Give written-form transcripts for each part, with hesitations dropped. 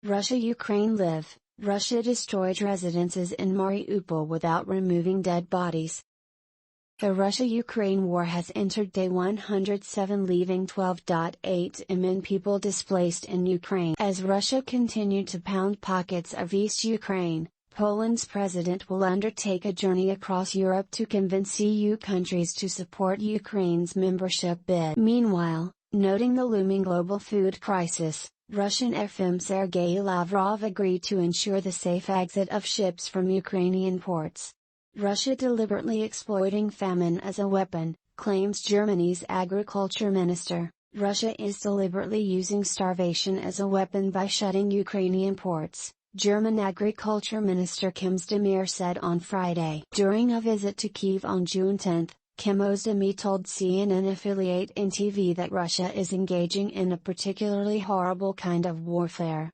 Russia-Ukraine live. Russia destroyed residences in Mariupol without removing dead bodies. The Russia-Ukraine war has entered day 107, leaving 12.8 million people displaced in Ukraine. As Russia continued to pound pockets of East Ukraine, Poland's president will undertake a journey across Europe to convince EU countries to support Ukraine's membership bid. Meanwhile, noting the looming global food crisis, Russian FM Sergei Lavrov agreed to ensure the safe exit of ships from Ukrainian ports. Russia deliberately exploiting famine as a weapon, claims Germany's agriculture minister. Russia is deliberately using starvation as a weapon by shutting Ukrainian ports, German agriculture minister Kim Özdemir said on Friday. During a visit to Kyiv on June 10, Kim Özdemir told CNN affiliate NTV that Russia is engaging in a particularly horrible kind of warfare.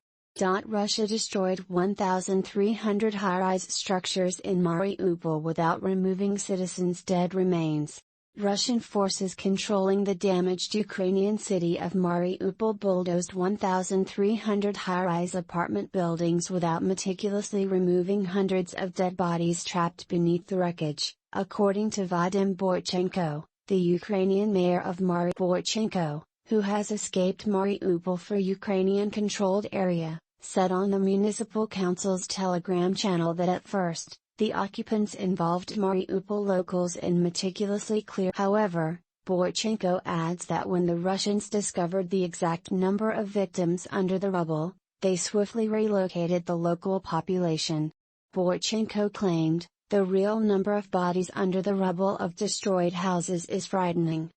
Russia destroyed 1,300 high-rise structures in Mariupol without removing citizens' dead remains. Russian forces controlling the damaged Ukrainian city of Mariupol bulldozed 1,300 high-rise apartment buildings without meticulously removing hundreds of dead bodies trapped beneath the wreckage, according to Vadim Boychenko, the Ukrainian mayor of Mariupol, who has escaped Mariupol for Ukrainian-controlled area, said on the municipal council's Telegram channel that at first, the occupants involved Mariupol locals in meticulously clear. However, Boychenko adds that when the Russians discovered the exact number of victims under the rubble, they swiftly relocated the local population. Boychenko claimed, the real number of bodies under the rubble of destroyed houses is frightening.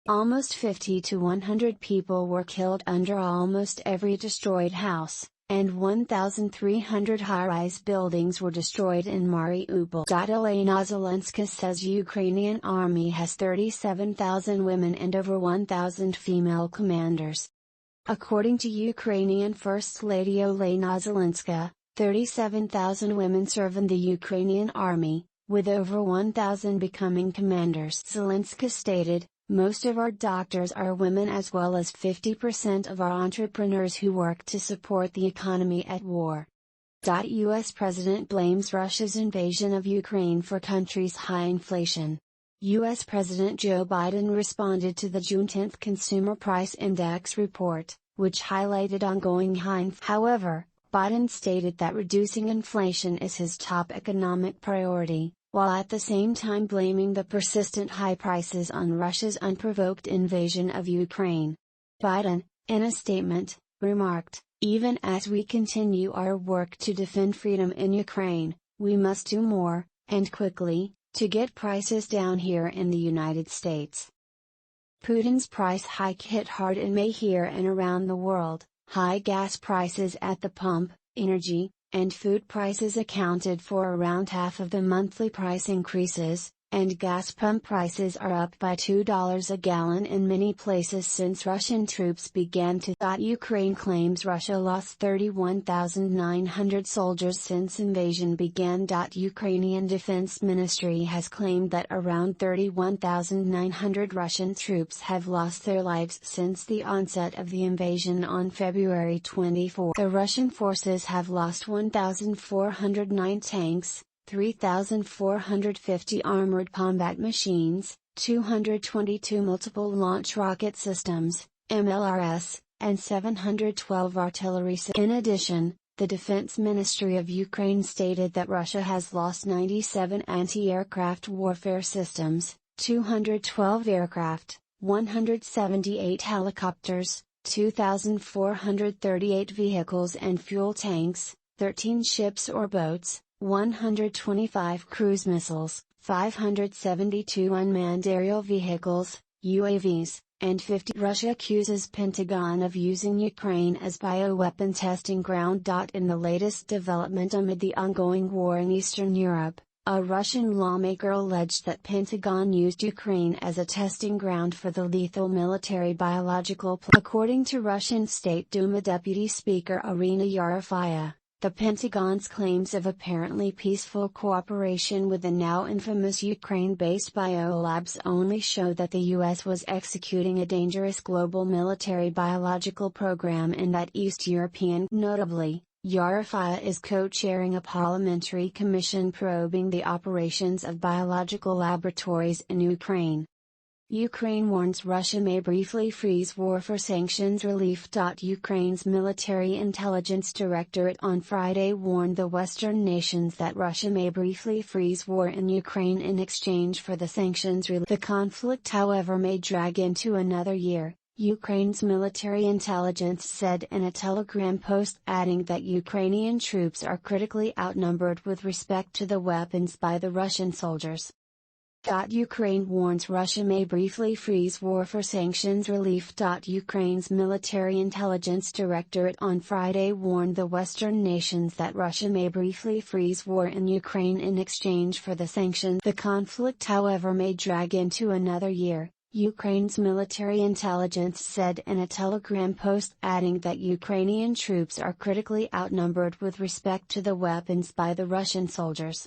Almost 50 to 100 people were killed under almost every destroyed house, and 1,300 high-rise buildings were destroyed in Mariupol. Elena Zelenska says Ukrainian army has 37,000 women and over 1,000 female commanders. According to Ukrainian First Lady Olena Zelenska, 37,000 women serve in the Ukrainian army, with over 1,000 becoming commanders. Zelenska stated, "Most of our doctors are women as well as 50% of our entrepreneurs who work to support the economy at war." U.S. President blames Russia's invasion of Ukraine for country's high inflation. U.S. President Joe Biden responded to the June 10 Consumer Price Index report, which highlighted ongoing high inflation. However, Biden stated that reducing inflation is his top economic priority, while at the same time blaming the persistent high prices on Russia's unprovoked invasion of Ukraine. Biden, in a statement, remarked, "Even as we continue our work to defend freedom in Ukraine, we must do more, and quickly, to get prices down here in the United States." Putin's price hike hit hard in May here and around the world. High gas prices at the pump, energy, and food prices accounted for around half of the monthly price increases, and gas pump prices are up by $2 a gallon in many places since Russian troops began to. Ukraine claims Russia lost 31,900 soldiers since invasion began. Ukrainian Defense Ministry has claimed that around 31,900 Russian troops have lost their lives since the onset of the invasion on February 24. The Russian forces have lost 1,409 tanks, 3,450 armored combat machines, 222 multiple launch rocket systems, MLRS, and 712 artillery systems. In addition, the Defense Ministry of Ukraine stated that Russia has lost 97 anti-aircraft warfare systems, 212 aircraft, 178 helicopters, 2,438 vehicles and fuel tanks, 13 ships or boats, 125 cruise missiles, 572 unmanned aerial vehicles, UAVs, and 50. Russia accuses Pentagon of using Ukraine as bioweapon testing ground. In the latest development amid the ongoing war in Eastern Europe, a Russian lawmaker alleged that Pentagon used Ukraine as a testing ground for the lethal military biological. According to Russian State Duma Deputy Speaker Irina Yarofaya, The Pentagon's claims of apparently peaceful cooperation with the now infamous Ukraine-based biolabs only show that the US was executing a dangerous global military biological program and that East European, notably, Eurofia is co-chairing a parliamentary commission probing the operations of biological laboratories in Ukraine. Ukraine warns Russia may briefly freeze war for sanctions relief. Ukraine's military intelligence directorate on Friday warned the Western nations that Russia may briefly freeze war in Ukraine in exchange for the sanctions relief. The conflict, however, may drag into another year, Ukraine's military intelligence said in a Telegram post, adding that Ukrainian troops are critically outnumbered with respect to the weapons by the Russian soldiers. Ukraine warns Russia may briefly freeze war for sanctions relief. Ukraine's military intelligence directorate on Friday warned the Western nations that Russia may briefly freeze war in Ukraine in exchange for the sanctions. The conflict, however, may drag into another year, Ukraine's military intelligence said in a Telegram post, adding that Ukrainian troops are critically outnumbered with respect to the weapons by the Russian soldiers.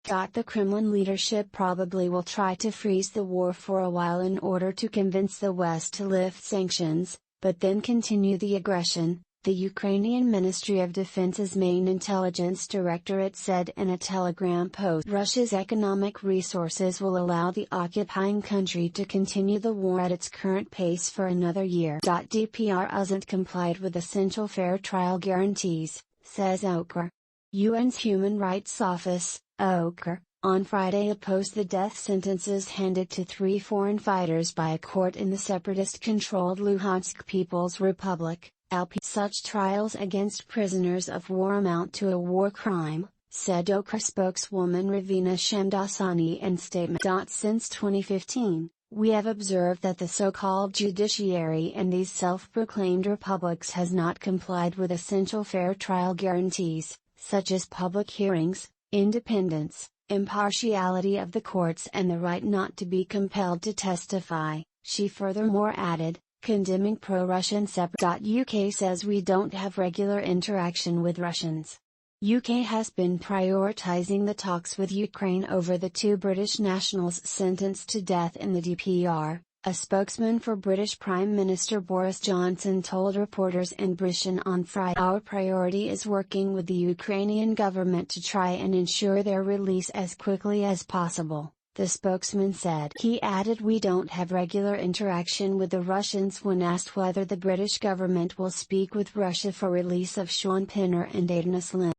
The Kremlin leadership probably will try to freeze the war for a while in order to convince the West to lift sanctions, but then continue the aggression, the Ukrainian Ministry of Defense's main intelligence directorate said in a Telegram post. Russia's economic resources will allow the occupying country to continue the war at its current pace for another year. DPR hasn't complied with essential fair trial guarantees, says OCHR. UN's Human Rights Office, OCHR, on Friday opposed the death sentences handed to 3 foreign fighters by a court in the separatist-controlled Luhansk People's Republic, LP. Such trials against prisoners of war amount to a war crime, said OCHR spokeswoman Ravina Shamdasani in statement. Since 2015, we have observed that the so-called judiciary in these self-proclaimed republics has not complied with essential fair trial guarantees, such as public hearings, independence, impartiality of the courts and the right not to be compelled to testify, she furthermore added, condemning pro-Russian UK says we don't have regular interaction with Russians. UK has been prioritizing the talks with Ukraine over the 2 British nationals sentenced to death in the DPR, a spokesman for British Prime Minister Boris Johnson told reporters in Britain on Friday. Our priority is working with the Ukrainian government to try and ensure their release as quickly as possible, the spokesman said. He added, we don't have regular interaction with the Russians when asked whether the British government will speak with Russia for release of Sean Pinner and Aidan Aslin.